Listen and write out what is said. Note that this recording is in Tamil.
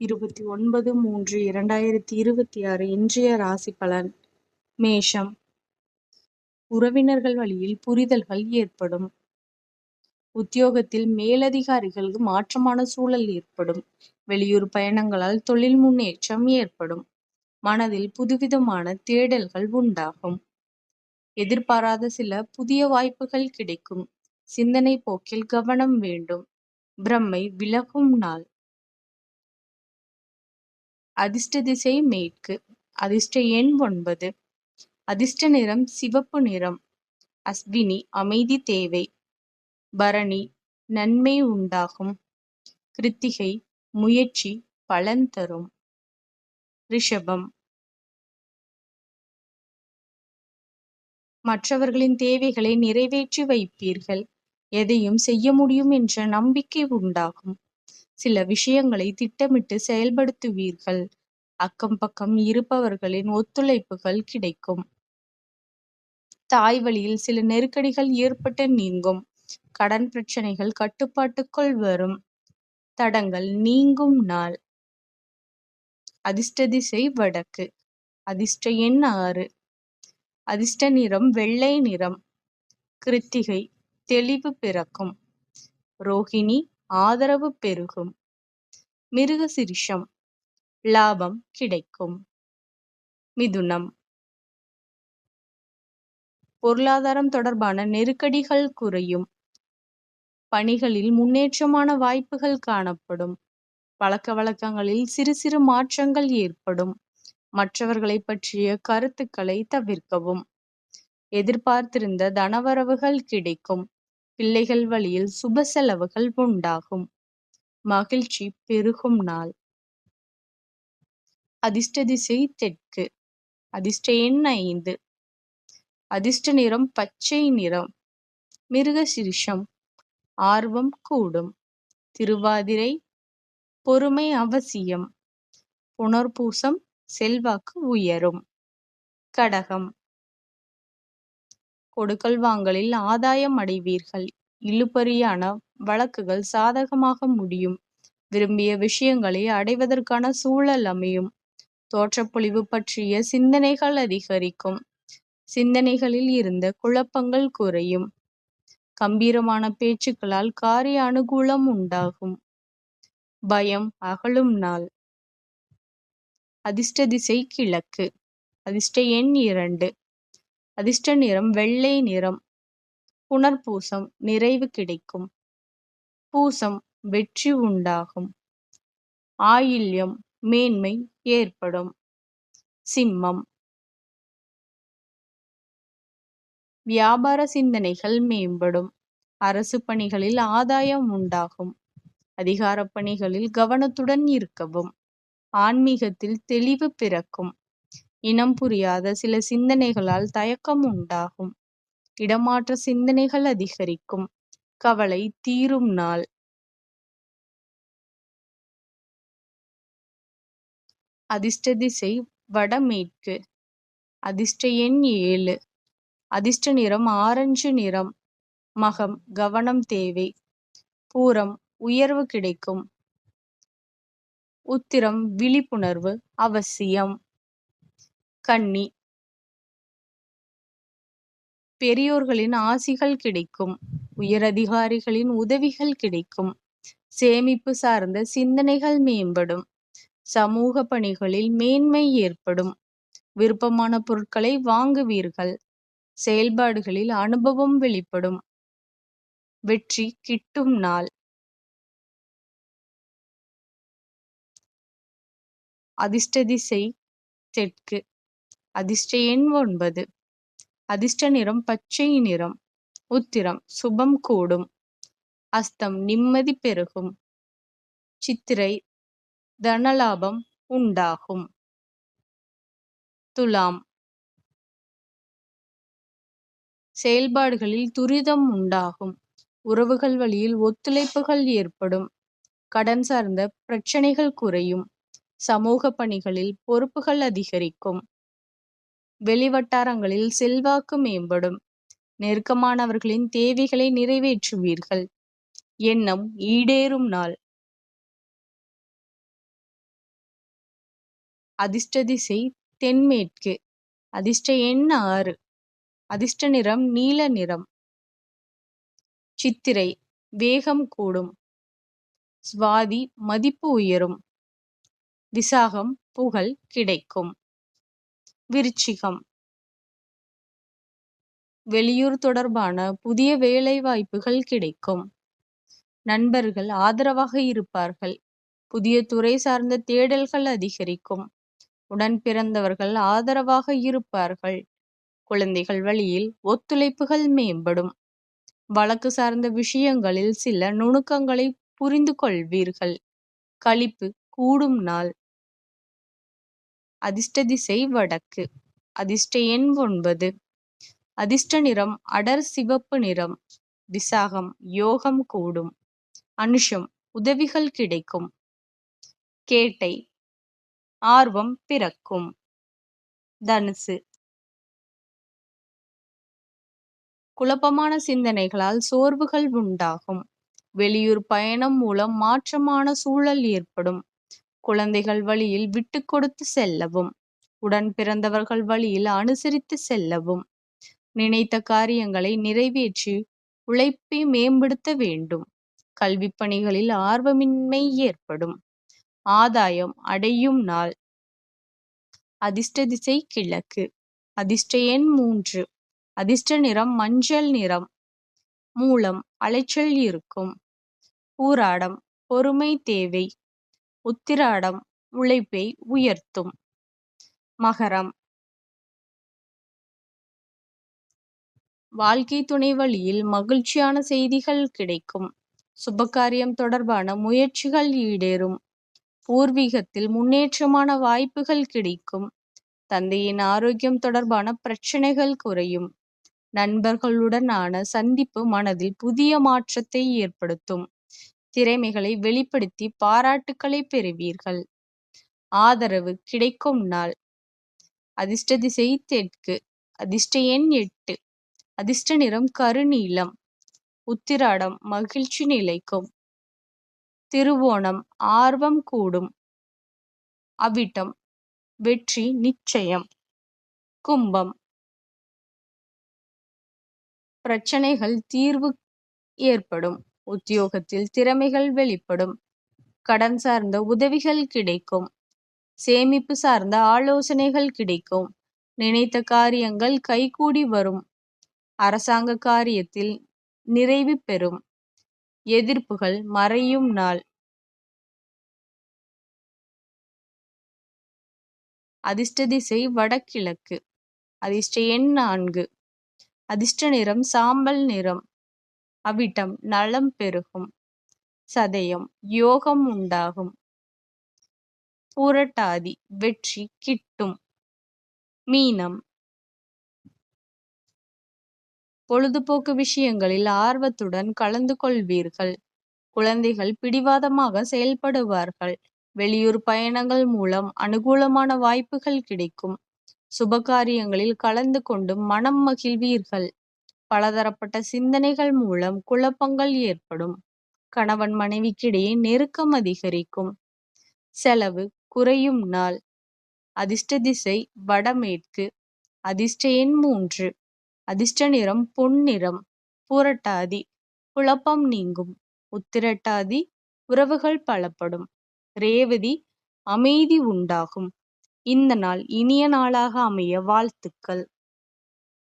29/3/2026 இன்றைய ராசி பலன். மேஷம். உறவினர்கள் வழியில் புரிதல்கள் ஏற்படும். உத்தியோகத்தில் மேலதிகாரிகளுக்கு மாற்றமான சூழல் ஏற்படும். வெளியூர் பயணங்களால் தொழில் முன்னேற்றம் ஏற்படும். மனதில் புதுவிதமான தேடல்கள் உண்டாகும். எதிர்பாராத சில புதிய வாய்ப்புகள் கிடைக்கும். சிந்தனை போக்கில் கவனம் வேண்டும். பிரமை விலகும் நாள். அதிர்ஷ்ட திசை மேற்கு. அதிர்ஷ்ட எண் 9. அதிர்ஷ்ட நிறம் சிவப்பு நிறம். அஸ்வினி அமைதி தேவை. பரணி நன்மை உண்டாகும். கிருத்திகை முயற்சி பலன் தரும். ரிஷபம். மற்றவர்களின் தேவைகளை நிறைவேற்றி வைப்பீர்கள். எதையும் செய்ய முடியும் என்ற நம்பிக்கை உண்டாகும். சில விஷயங்களை திட்டமிட்டு செயல்படுத்துவீர்கள். அக்கம் பக்கம் இருப்பவர்களின் ஒத்துழைப்புகள் கிடைக்கும். தாய் வழியில் சில நெருக்கடிகள் ஏற்பட்டு நீங்கும். கடன் பிரச்சனைகள் கட்டுப்பாட்டுக்குள் வரும். தடங்கள் நீங்கும் நாள். அதிர்ஷ்ட திசை வடக்கு. அதிர்ஷ்ட எண் 6. அதிர்ஷ்ட நிறம் வெள்ளை நிறம். கிருத்திகை தெளிவு பிறக்கும். ரோகிணி ஆதரவு பெருகும். மிருகசிரிஷம் லாபம் கிடைக்கும். மிதுனம். பொருளாதாரம் தொடர்பான நெருக்கடிகள் குறையும். பணிகளில் முன்னேற்றமான வாய்ப்புகள் காணப்படும். பழக்க வழக்கங்களில் சிறு சிறு மாற்றங்கள் ஏற்படும். மற்றவர்களை பற்றிய கருத்துக்களை தவிர்க்கவும். எதிர்பார்த்திருந்த தனவரவுகள் கிடைக்கும். பிள்ளைகள் வழியில் சுப செலவுகள் உண்டாகும். மகிழ்ச்சி பெருகும் நாள். அதிர்ஷ்ட திசை தெற்கு. அதிர்ஷ்ட எண் 5. அதிர்ஷ்ட நிறம் பச்சை நிறம். மிருகசிரிஷம் ஆர்வம் கூடும். திருவாதிரை பொறுமை அவசியம். புனர்பூசம் செல்வாக்கு உயரும். கடகம். கொடுக்கல் வாங்கலில் ஆதாயம் அடைவீர்கள். இழுபறியான வழக்குகள் சாதகமாக முடியும். விரும்பிய விஷயங்களை அடைவதற்கான சூழல் அமையும். தோற்றப்பொழிவு பற்றிய சிந்தனைகள் அதிகரிக்கும். சிந்தனைகளில் இருந்த குழப்பங்கள் குறையும். கம்பீரமான பேச்சுக்களால் காரிய அனுகூலம் உண்டாகும். பயம் அகலும் நாள். அதிர்ஷ்ட திசை கிழக்கு. அதிர்ஷ்ட எண் 2. அதிர்ஷ்ட நிறம் வெள்ளை நிறம். புனர்பூசம் நிறைவு கிடைக்கும். பூசம் வெற்றி உண்டாகும். ஆயில்யம் மேன்மை ஏற்படும். சிம்மம். வியாபார சிந்தனைகள் மேம்படும். அரசு பணிகளில் ஆதாயம் உண்டாகும். அதிகார பணிகளில் கவனத்துடன் இருக்கவும். ஆன்மீகத்தில் தெளிவு பிறக்கும். இனம் புரியாத சில சிந்தனைகளால் தயக்கம் உண்டாகும். இடமாற்ற சிந்தனைகள் அதிகரிக்கும். கவலை தீரும் நாள். அதிர்ஷ்ட திசை வடமேற்கு. அதிர்ஷ்ட எண் 7. அதிர்ஷ்ட நிறம் ஆரஞ்சு நிறம். மகம் கவனம் தேவை. பூரம் உயர்வு கிடைக்கும். உத்திரம் விழிப்புணர்வு அவசியம். கன்னி. பெரியோர்களின் ஆசிகள் கிடைக்கும். உயரதிகாரிகளின் உதவிகள் கிடைக்கும். சேமிப்பு சார்ந்த சிந்தனைகள் மேம்படும். சமூக பணிகளில் மேன்மை ஏற்படும். விருப்பமான பொருட்களை வாங்குவீர்கள். செயல்பாடுகளில் அனுபவம் வெளிப்படும். வெற்றி கிட்டும் நாள். அதிர்ஷ்ட திசை தெற்கு. அதிர்ஷ்ட எண் 9. அதிர்ஷ்ட நிறம் பச்சை நிறம். உத்திரம் சுபம் கூடும். அஸ்தம் நிம்மதி பெருகும். சித்திரை தனலாபம் உண்டாகும். துலாம். செயல்பாடுகளில் துரிதம் உண்டாகும். உறவுகள் வழியில் ஒத்துழைப்புகள் ஏற்படும். கடன் சார்ந்த பிரச்சனைகள் குறையும். சமூக பணிகளில் பொறுப்புகள் அதிகரிக்கும். வெளிவட்டாரங்களில் செல்வாக்கு மேம்படும். நெருக்கமானவர்களின் தேவைகளை நிறைவேற்றுவீர்கள். எண்ணம் ஈடேறும் நாள். அதிர்ஷ்ட திசை தென்மேற்கு. அதிர்ஷ்ட எண் 6. அதிர்ஷ்ட நிறம் நீல நிறம். சித்திரை வேகம் கூடும். சுவாதி மதிப்பு உயரும். விசாகம் புகழ் கிடைக்கும். விருச்சிகம் வெளியூர் தொடர்பான புதிய வேலை வாய்ப்புகள் கிடைக்கும். நண்பர்கள் ஆதரவாக இருப்பார்கள். புதிய துறை சார்ந்த தேடல்கள் அதிகரிக்கும். உடன் பிறந்தவர்கள் ஆதரவாக இருப்பார்கள். குழந்தைகள் வழியில் ஒத்துழைப்புகள் மேம்படும். வழக்கு சார்ந்த விஷயங்களில் சில நுணுக்கங்களை புரிந்து கொள்வீர்கள். களிப்பு கூடும் நாள். அதிர்ஷ்ட திசை வடக்கு. அதிர்ஷ்ட எண் 9. அதிர்ஷ்ட நிறம் அடர் சிவப்பு நிறம். விசாகம் யோகம் கூடும். அனுஷம் உதவிகள் கிடைக்கும். கேட்டை ஆர்வம் பிறக்கும். தனுசு குழப்பமான சிந்தனைகளால் சோர்வுகள் உண்டாகும். வெளியூர் பயணம் மூலம் மாற்றமான சூழல் ஏற்படும். குழந்தைகள் வழியில் விட்டு கொடுத்து செல்லவும். உடன் பிறந்தவர்கள் வழியில் அனுசரித்து செல்லவும். நினைத்த காரியங்களை நிறைவேற்றி உழைப்பை மேம்படுத்த வேண்டும். கல்வி பணிகளில் ஆர்வமின்மை ஏற்படும். ஆதாயம் அடையும் நாள். அதிர்ஷ்ட திசை கிழக்கு. அதிர்ஷ்ட எண் 3. அதிர்ஷ்ட நிறம் மஞ்சள் நிறம். மூலம் அலைச்சல் இருக்கும். பூராடம் பொறுமை தேவை. உத்திராடம் உழைப்பை உயர்த்தும். மகரம் வாழ்க்கை துணை வழியில் மகிழ்ச்சியான செய்திகள் கிடைக்கும். சுபகாரியம் தொடர்பான முயற்சிகள் ஈடேறும். பூர்வீகத்தில் முன்னேற்றமான வாய்ப்புகள் கிடைக்கும். தந்தையின் ஆரோக்கியம் தொடர்பான பிரச்சனைகள் குறையும். நண்பர்களுடனான சந்திப்பு மனதில் புதிய மாற்றத்தை ஏற்படுத்தும். திறமைகளை வெளிப்படுத்தி பாராட்டுக்களை பெறுவீர்கள். ஆதரவு கிடைக்கும் நாள். அதிர்ஷ்ட திசை தெற்கு. அதிர்ஷ்ட எண் 8. அதிர்ஷ்ட நிறம் கருநீலம். உத்திராடம் மகிழ்ச்சி நிலைக்கும். திருவோணம் ஆர்வம் கூடும். அவிட்டம் வெற்றி நிச்சயம். கும்பம் பிரச்சனைகள் தீர்வு ஏற்படும். உத்தியோகத்தில் திறமைகள் வெளிப்படும். கடன் சார்ந்த உதவிகள் கிடைக்கும். சேமிப்பு சார்ந்த ஆலோசனைகள் கிடைக்கும். நினைத்த காரியங்கள் கைகூடி வரும். அரசாங்க காரியத்தில் நிறைவு பெறும். எதிர்ப்புகள் மறையும் நாள். அதிர்ஷ்ட திசை வடகிழக்கு. அதிர்ஷ்ட எண் 4. அதிர்ஷ்ட நிறம் சாம்பல் நிறம். அவிட்டம் நலம் பெருகும். சதயம் யோகம் உண்டாகும். பூரட்டாதி வெற்றி கிட்டும். மீனம் பொழுதுபோக்கு விஷயங்களில் ஆர்வத்துடன் கலந்து கொள்வீர்கள். குழந்தைகள் பிடிவாதமாக செயல்படுவார்கள். வெளியூர் பயணங்கள் மூலம் அனுகூலமான வாய்ப்புகள் கிடைக்கும். சுபகாரியங்களில் கலந்து கொண்டு மனம் மகிழ்வீர்கள். பலதரப்பட்ட சிந்தனைகள் மூலம் குழப்பங்கள் ஏற்படும். கணவன் மனைவிக்கிடையே நெருக்கம் அதிகரிக்கும். செலவு குறையும் நாள். அதிர்ஷ்ட திசை வடமேற்கு. அதிர்ஷ்ட எண் 3. அதிர்ஷ்ட நிறம் பொன்னிறம். புரட்டாதி குழப்பம் நீங்கும். உத்திரட்டாதி உறவுகள் பலப்படும். ரேவதி அமைதி உண்டாகும். இந்த நாள் இனிய நாளாக அமைய வாழ்த்துக்கள்.